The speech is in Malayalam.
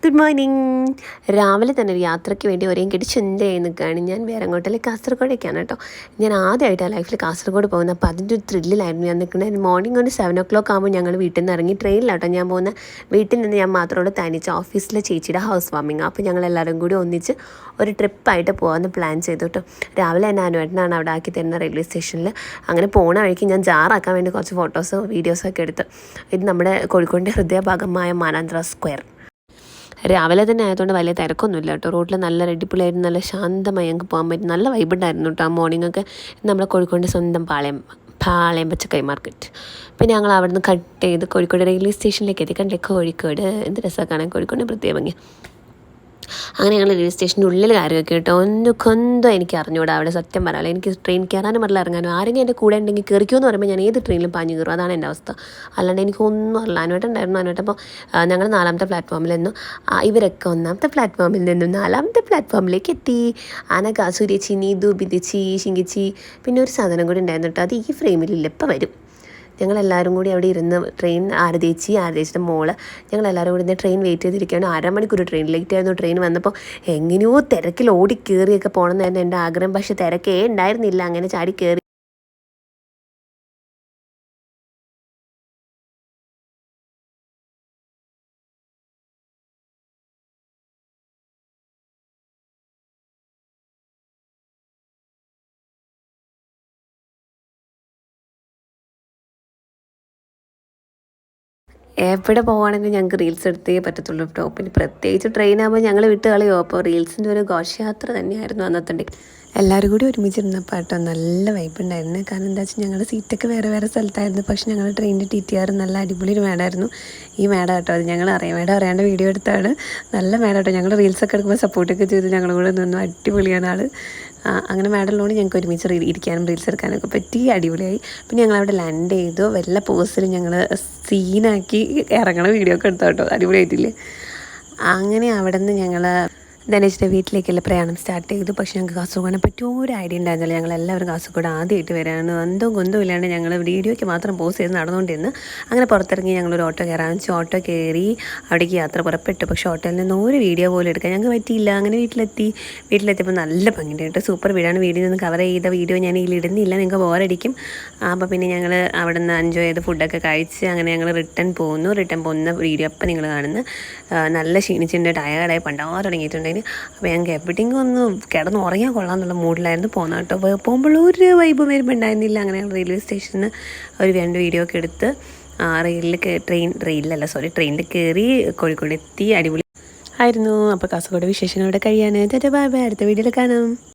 Good morning. രാവിലെ തന്നെ ഒരു യാത്രയ്ക്ക് വേണ്ടി ഒരേ കെട്ടി ചിന്തയായി നിൽക്കുകയാണ് ഞാൻ. വേറെങ്ങോട്ടല്ലേ, കാസർഗോഡേക്കാണ് കേട്ടോ. ഞാൻ ആദ്യമായിട്ടാണ് ലൈഫിൽ കാസർഗോഡ് പോകുന്നത്. അപ്പോൾ അതിൻ്റെ ഒരു ത്രില്ലിലായിരുന്നു ഞാൻ നിൽക്കുന്നത്. മോർണിംഗ് ഒരു 7 o'clock ആകുമ്പോൾ ഞങ്ങൾ വീട്ടിൽ നിന്ന് ഇറങ്ങി ട്രെയിനിലാട്ടോ ഞാൻ പോകുന്നത്. വീട്ടിൽ നിന്ന് ഞാൻ മാത്രമോട് തനിച്ച് ഓഫീസിലെ ചേച്ചിയുടെ ഹൗസ് വാമിങ്. അപ്പോൾ ഞങ്ങൾ എല്ലാവരും കൂടി ഒന്നിച്ച് ഒരു ട്രിപ്പായിട്ട് പോകാമെന്ന് പ്ലാൻ ചെയ്തു കേട്ടോ. രാവിലെ തന്നെ അനുവേട്ടനാണ് അവിടെ ആക്കി തരുന്ന റെയിൽവേ സ്റ്റേഷനിൽ. അങ്ങനെ പോണ വഴിക്ക് ഞാൻ ജാറാക്കാൻ വേണ്ടി കുറച്ച് ഫോട്ടോസോ വീഡിയോസൊക്കെ എടുത്ത്. ഇത് നമ്മുടെ കോഴിക്കോടിൻ്റെ ഹൃദയഭാഗമായ മാനാഞ്ചിറ സ്ക്വയർ. രാവിലെ തന്നെ ആയതുകൊണ്ട് വലിയ തിരക്കൊന്നുമില്ല കേട്ടോ. റോഡിൽ നല്ല അടിപൊളിയായിരുന്നു, നല്ല ശാന്തമായി ഞങ്ങൾക്ക് പോകാൻ പറ്റും. നല്ല വൈബുണ്ടായിരുന്നു കേട്ടോ ആ മോർണിംഗൊക്കെ. നമ്മുടെ കോഴിക്കോടിൻ്റെ സ്വന്തം പാളയം പച്ചക്കറി മാർക്കറ്റ്. പിന്നെ ഞങ്ങൾ അവിടെ നിന്ന് കട്ട് ചെയ്ത് കോഴിക്കോട് റെയിൽവേ സ്റ്റേഷനിലേക്ക് എത്തി. കണ്ടേ കോഴിക്കോട് എന്ത് രസമാണ്, കോഴിക്കോടിൻ്റെ പ്രത്യേക ഭംഗി. അങ്ങനെ ഞങ്ങൾ റെയിൽവേ സ്റ്റേഷൻ്റെ ഉള്ളിൽ കയറിയൊക്കെ കേട്ടോ. കൊന്തോ എനിക്ക് അറിഞ്ഞൂടാ അവിടെ, സത്യം പറയാമല്ലോ. എനിക്ക് ട്രെയിൻ കയറാനും പറ്റില്ല, ഇറങ്ങാനും. ആരെങ്കിലും എൻ്റെ കൂടെ ഉണ്ടെങ്കിൽ കയറിക്കോ എന്ന് പറയുമ്പോൾ ഞാൻ ഏത് ട്രെയിനിലും പാഞ്ഞു കയറും. അതാണ് എൻ്റെ അവസ്ഥ. അല്ലാണ്ട് എനിക്കൊന്നും അറിയില്ല. അനുവേട്ടുണ്ടായിരുന്നു. അപ്പോൾ ഞങ്ങൾ 4ാമത്തെ പ്ലാറ്റ്ഫോമിൽ നിന്നും ഇവരൊക്കെ 1ാമത്തെ പ്ലാറ്റ്ഫോമിൽ നിന്നും 4ാമത്തെ പ്ലാറ്റ്ഫോമിലേക്ക് എത്തി. അനക, സുരേച്ചി, നീതു, ബിദിച്ചി, ശിങ്കിച്ചി, പിന്നെ ഒരു സാധനം കൂടി ഉണ്ടായിരുന്നു കേട്ടോ. അത് ഈ ഫ്രെയിമിലില്ല, ഇപ്പം വരും. ഞങ്ങളെല്ലാവരും കൂടി അവിടെ ഇരുന്ന് ട്രെയിൻ ആരതേച്ചിയുടെ മോള് ഞങ്ങളെല്ലാവരും കൂടി ഇരുന്ന് ട്രെയിൻ വെയിറ്റ് ചെയ്തിരിക്കുകയാണ്. 1/2 മണിക്കൂർ ട്രെയിൻ ലേറ്റ് ആയിരുന്നു. ട്രെയിൻ വന്നപ്പോൾ എങ്ങനെയോ തിരക്കിൽ ഓടി കയറിയൊക്കെ പോകണമെന്നായിരുന്നു എൻ്റെ ആഗ്രഹം. പക്ഷേ തിരക്കേ ഉണ്ടായിരുന്നില്ല. അങ്ങനെ ചാടി കയറി. എവിടെ പോവുകയാണെങ്കിലും ഞങ്ങൾക്ക് റീൽസ് എടുത്തേ പറ്റത്തുള്ളൂ കേട്ടോ. പിന്നെ പ്രത്യേകിച്ച് ട്രെയിനാകുമ്പോൾ ഞങ്ങൾ വിട്ട് കളയോ. അപ്പോൾ റീൽസിൻ്റെ ഒരു ഘോഷയാത്ര തന്നെയായിരുന്നു അന്നത്തെ ഡേ. എല്ലാവരും കൂടി ഒരുമിച്ചിരുന്നപ്പോൾ കേട്ടോ നല്ല വൈബുണ്ടായിരുന്നു. കാരണം എന്താ വെച്ചാൽ ഞങ്ങളുടെ സീറ്റൊക്കെ വേറെ വേറെ സ്ഥലത്തായിരുന്നു. പക്ഷേ ഞങ്ങളുടെ ട്രെയിനിൻ്റെ TTR നല്ല അടിപൊളി ഒരു മേഡമായിരുന്നു. ഈ മേഡം കേട്ടോ, അത് ഞങ്ങൾ മേഡം അറിയാണ്ട് വീഡിയോ എടുത്താണ്. നല്ല മേഡം കേട്ടോ. ഞങ്ങൾ റീൽസൊക്കെ എടുക്കുമ്പോൾ സപ്പോർട്ടൊക്കെ ചെയ്ത് ഞങ്ങളും കൂടെ നിന്നു. അടിപൊളിയാണ് ആൾ. അങ്ങനെ മേഡമുള്ളതുകൊണ്ട് ഞങ്ങൾക്ക് ഒരുമിച്ച് ഇരിക്കാനും റീൽസ് എടുക്കാനൊക്കെ പറ്റി. അടിപൊളിയായി. പിന്നെ ഞങ്ങളവിടെ ലാൻഡ് ചെയ്തു. വല്ല പോസിൽ ഞങ്ങൾ സീനാക്കി ഇറങ്ങണ വീഡിയോ ഒക്കെ എടുത്തു കേട്ടോ. അടിപൊളിയായിട്ടില്ലേ. അങ്ങനെ അവിടെ നിന്ന് ഞങ്ങൾ ധനേഷിൻ്റെ വീട്ടിലേക്കുള്ള പ്രയാണം സ്റ്റാർട്ട് ചെയ്തു. പക്ഷേ ഞങ്ങൾക്ക് കാസർഗോഡിനെ പറ്റി ഒരു ഐഡിയ ഉണ്ടായിരുന്നില്ല. ഞങ്ങളെല്ലാവരും കാസർഗോഡ് ആദ്യമായിട്ട് വരാണ്. കുന്തവും ഇല്ലാണ്ട് ഞങ്ങൾ വീഡിയോയ്ക്ക് മാത്രം പോസ്റ്റ് ചെയ്ത് നടന്നുകൊണ്ടിരുന്നു. അങ്ങനെ പുറത്തിറങ്ങി ഞങ്ങളൊരു ഓട്ടോ കയറാൻ വെച്ചു. ഓട്ടോ കയറി അവിടേക്ക് യാത്ര പുറപ്പെട്ടു. പക്ഷേ ഓട്ടോയിൽ നിന്ന് ഒരു വീഡിയോ പോലും എടുക്കാൻ ഞങ്ങൾക്ക് പറ്റിയില്ല. അങ്ങനെ വീട്ടിലെത്തിയപ്പോൾ നല്ല ഭംഗിയുണ്ട് കേട്ടോ. സൂപ്പർ വീടാണ്. വീഡിയോ നിന്ന് കവർ ചെയ്ത വീഡിയോ ഞാൻ ഇതിൽ ഇടുന്നില്ല, നിങ്ങൾക്ക് ബോറടിക്കും. അപ്പോൾ പിന്നെ ഞങ്ങൾ അവിടെ നിന്ന് എൻജോയ് ചെയ്ത് ഫുഡൊക്കെ കഴിച്ച് അങ്ങനെ ഞങ്ങൾ റിട്ടേൺ പോകുന്ന വീഡിയോ അപ്പം നിങ്ങൾ കാണുന്നു. നല്ല ക്ഷീണിച്ചിട്ടുണ്ട്, ടയർഡായി പണ്ടാറടങ്ങിയിട്ടുണ്ട്. അപ്പോൾ ഞങ്ങൾക്ക് എവിടെയെങ്കിലും ഒന്ന് കിടന്ന് ഉറങ്ങിയാൽ കൊള്ളാമെന്നുള്ള മൂഡിലായിരുന്നു പോകുന്നത് കേട്ടോ. പോകുമ്പോൾ ഒരു വൈബ് വരുമ്പോൾ ഉണ്ടായിരുന്നില്ല. അങ്ങനെ ഞങ്ങൾ റെയിൽവേ സ്റ്റേഷനിൽ നിന്ന് ഒരു 2 വീഡിയോ ഒക്കെ എടുത്ത് ട്രെയിനിൽ കയറി കോഴിക്കോട് എത്തി. അടിപൊളി ആയിരുന്നു. അപ്പോൾ കാസർഗോഡ് വിശേഷങ്ങൾ ഇവിടെ കഴിയാൻ. Bye bye. അടുത്ത വീഡിയോയിൽ കാണാം.